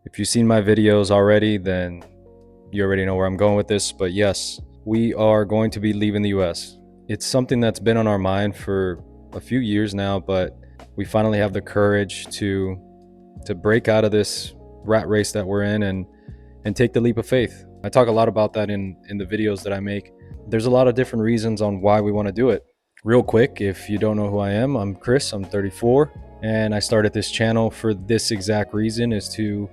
If you've seen my videos already, then you already know where I'm going with this. But yes, we are going to be leaving the US. It's something that's been on our mind for a few years now, but we finally have the courage to break out of this rat race that we're in and take the leap of faith. I talk a lot about that in the videos that I make. There's a lot of different reasons on why we want to do it. Real quick, if you don't know who I am, I'm Chris, I'm 34, and I started this channel for this exact reason, is to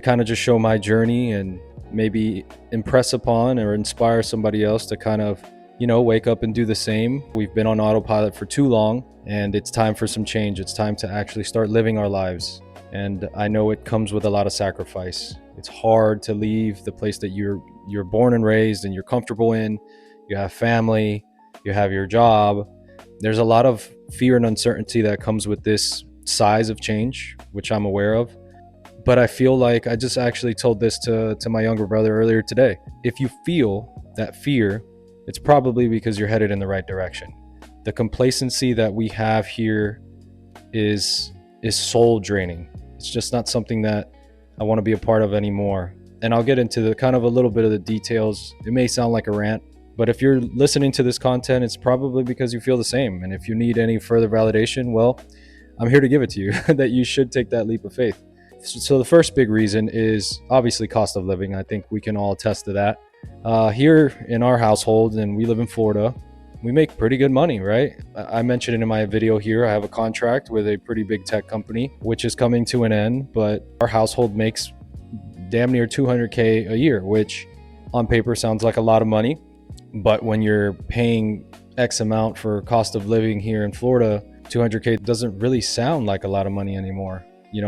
kind of just show my journey and maybe impress upon or inspire somebody else to kind of, wake up and do the same. We've been on autopilot for too long, and it's time for some change. It's time to actually start living our lives. And I know it comes with a lot of sacrifice. It's hard to leave the place that you're born and raised and you're comfortable in. You have family, you have your job. There's a lot of fear and uncertainty that comes with this size of change, which I'm aware of. But I feel like I just actually told this to my younger brother earlier today. If you feel that fear, it's probably because you're headed in the right direction. The complacency that we have here is soul draining. It's just not something that I want to be a part of anymore. And I'll get into the kind of a little bit of the details. It may sound like a rant, but if you're listening to this content, it's probably because you feel the same. And if you need any further validation, well, I'm here to give it to you that you should take that leap of faith. So the first big reason is obviously cost of living. I think we can all attest to that. Here in our household, and we live in Florida, we make pretty good money, right? I mentioned it in my video here. I have a contract with a pretty big tech company, which is coming to an end, but our household makes damn near 200K a year, which on paper sounds like a lot of money. But when you're paying X amount for cost of living here in Florida, 200K doesn't really sound like a lot of money anymore,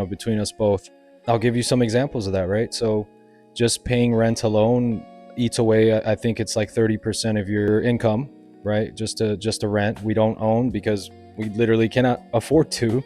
between us both. I'll give you some examples of that, right? So just paying rent alone eats away, I think it's like 30% of your income, right? Just to rent. We don't own because we literally cannot afford to.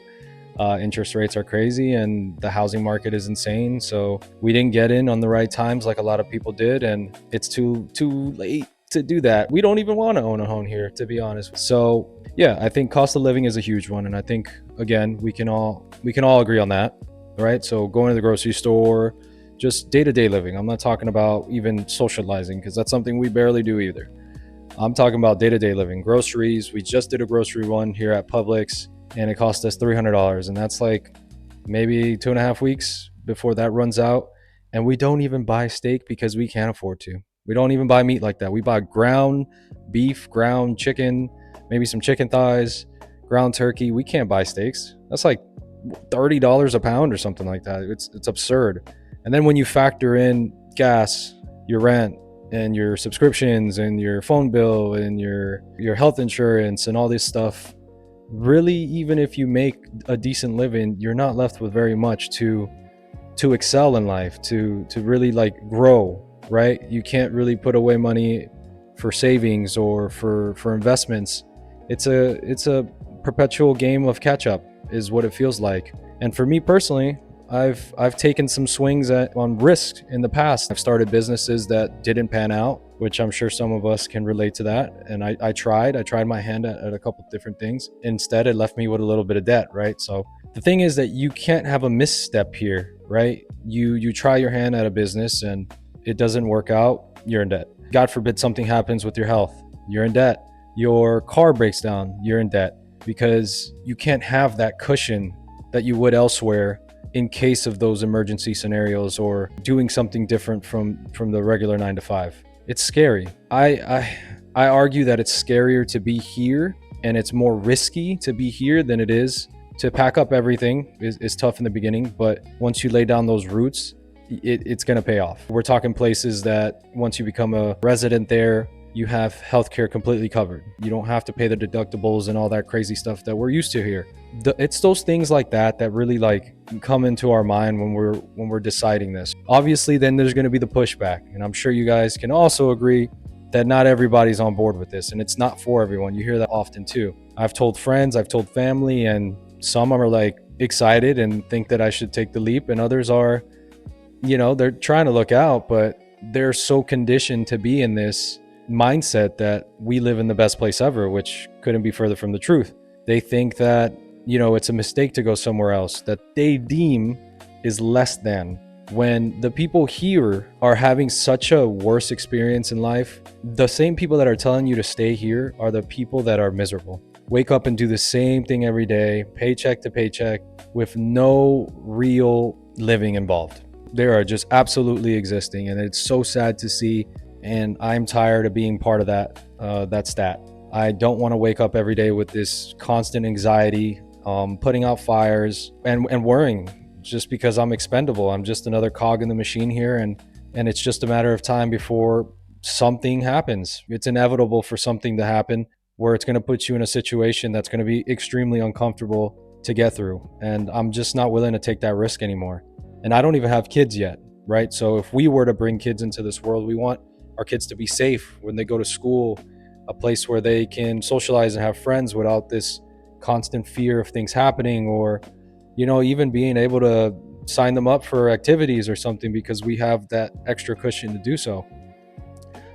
Interest rates are crazy and the housing market is insane. So we didn't get in on the right times like a lot of people did, and it's too late to do that. We don't even want to own a home here, to be honest. So yeah, I think cost of living is a huge one, and I think again we can all agree on that, right? So going to the grocery store, just day-to-day living. I'm not talking about even socializing, because that's something we barely do either. I'm talking about day-to-day living. Groceries, we just did a grocery run here at Publix, and it cost us $300, and that's like maybe 2.5 weeks before that runs out. And we don't even buy steak because we can't afford to. We don't even buy meat like that. We buy ground beef, ground chicken, maybe some chicken thighs, ground turkey. We can't buy steaks. That's like $30 a pound or something like that. It's absurd. And then when you factor in gas, your rent, and your subscriptions, and your phone bill, and your health insurance, and all this stuff, really, even if you make a decent living, you're not left with very much to excel in life, to really like grow, right? You can't really put away money for savings or for investments. It's a perpetual game of catch up is what it feels like. And for me personally, I've taken some swings on risk in the past. I've started businesses that didn't pan out, which I'm sure some of us can relate to that. And I tried my hand at a couple different things. Instead, it left me with a little bit of debt, right? So the thing is that you can't have a misstep here, right? You try your hand at a business and it doesn't work out, you're in debt. God forbid something happens with your health, you're in debt. Your car breaks down, you're in debt, because you can't have that cushion that you would elsewhere in case of those emergency scenarios or doing something different from the regular 9 to 5. It's scary. I argue that it's scarier to be here, and it's more risky to be here than it is to pack up everything. Is tough in the beginning, but once you lay down those roots, it's going to pay off. We're talking places that once you become a resident there, you have healthcare completely covered. You don't have to pay the deductibles and all that crazy stuff that we're used to here. It's those things like that that really like come into our mind when we're deciding this. Obviously, then there's going to be the pushback, and I'm sure you guys can also agree that not everybody's on board with this, and it's not for everyone. You hear that often too. I've told friends, I've told family, and some are like excited and think that I should take the leap, and others are, they're trying to look out, but they're so conditioned to be in this mindset that we live in the best place ever, which couldn't be further from the truth. They think that, it's a mistake to go somewhere else that they deem is less than. when the people here are having such a worse experience in life, the same people that are telling you to stay here are the people that are miserable. Wake up and do the same thing every day, paycheck to paycheck, with no real living involved. They are just absolutely existing, and it's so sad to see. And I'm tired of being part of that stat. I don't want to wake up every day with this constant anxiety, putting out fires and worrying just because I'm expendable. I'm just another cog in the machine here, and it's just a matter of time before something happens. It's inevitable for something to happen where it's going to put you in a situation that's going to be extremely uncomfortable to get through. And I'm just not willing to take that risk anymore. And I don't even have kids yet, right? So if we were to bring kids into this world, we want our kids to be safe when they go to school, a place where they can socialize and have friends without this constant fear of things happening, or even being able to sign them up for activities or something because we have that extra cushion to do so.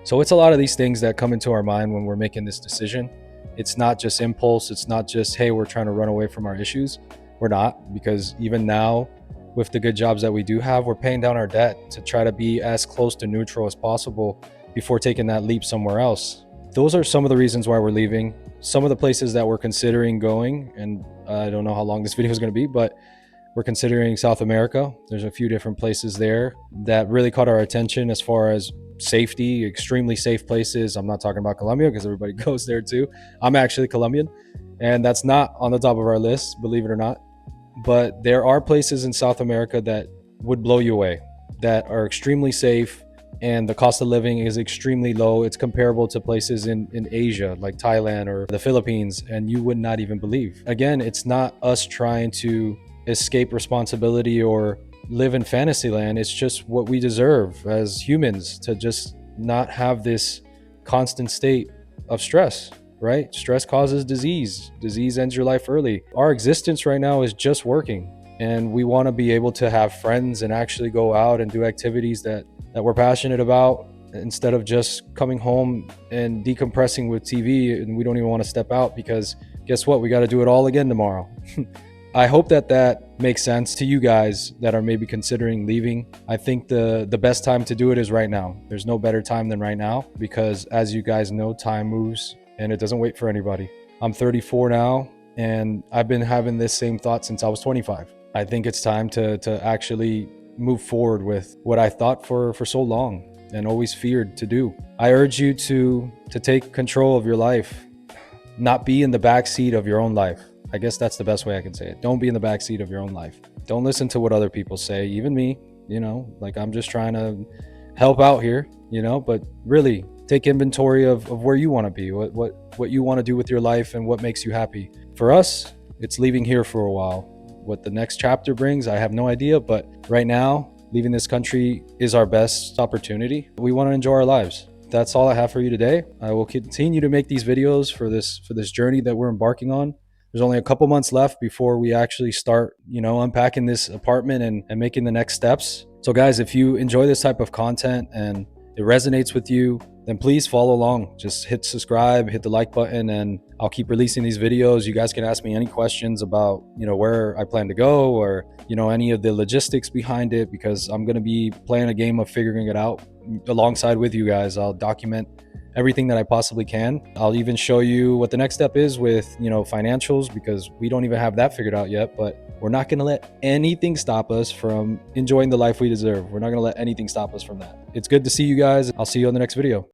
So it's a lot of these things that come into our mind when we're making this decision. It's not just impulse. It's not just, hey, we're trying to run away from our issues. We're not, because even now, with the good jobs that we do have, we're paying down our debt to try to be as close to neutral as possible before taking that leap somewhere else. Those are some of the reasons why we're leaving. Some of the places that we're considering going, and I don't know how long this video is going to be, but we're considering South America. There's a few different places there that really caught our attention as far as safety, extremely safe places. I'm not talking about Colombia because everybody goes there too. I'm actually Colombian, and that's not on the top of our list, believe it or not. But there are places in South America that would blow you away, that are extremely safe, and the cost of living is extremely low. It's comparable to places in Asia, like Thailand or the Philippines, and you would not even believe. Again, it's not us trying to escape responsibility or live in fantasy land. It's just what we deserve as humans, to just not have this constant state of stress, right? Stress causes disease. Disease ends your life early. Our existence right now is just working, and we want to be able to have friends and actually go out and do activities that we're passionate about, instead of just coming home and decompressing with TV, and we don't even want to step out because guess what? We got to do it all again tomorrow. I hope that makes sense to you guys that are maybe considering leaving. I think the best time to do it is right now. There's no better time than right now, because as you guys know, time moves and it doesn't wait for anybody. I'm 34 now, and I've been having this same thought since I was 25. I think it's time to actually move forward with what I thought for so long and always feared to do. I urge you to take control of your life, not be in the backseat of your own life. I guess that's the best way I can say it. Don't be in the backseat of your own life. Don't listen to what other people say, even me, like I'm just trying to help out here, but really take inventory of where you want to be, what you want to do with your life and what makes you happy. For us, it's leaving here for a while. What the next chapter brings, I have no idea, but right now, leaving this country is our best opportunity. We want to enjoy our lives. That's all I have for you today. I will continue to make these videos for this journey that we're embarking on. There's only a couple months left before we actually start, unpacking this apartment and making the next steps. So guys, if you enjoy this type of content and it resonates with you, then please follow along. Just hit subscribe, hit the like button, and I'll keep releasing these videos. You guys can ask me any questions about, where I plan to go, or, any of the logistics behind it, because I'm going to be playing a game of figuring it out alongside with you guys. I'll document everything that I possibly can. I'll even show you what the next step is with, financials, because we don't even have that figured out yet, but we're not going to let anything stop us from enjoying the life we deserve. We're not going to let anything stop us from that. It's good to see you guys. I'll see you on the next video.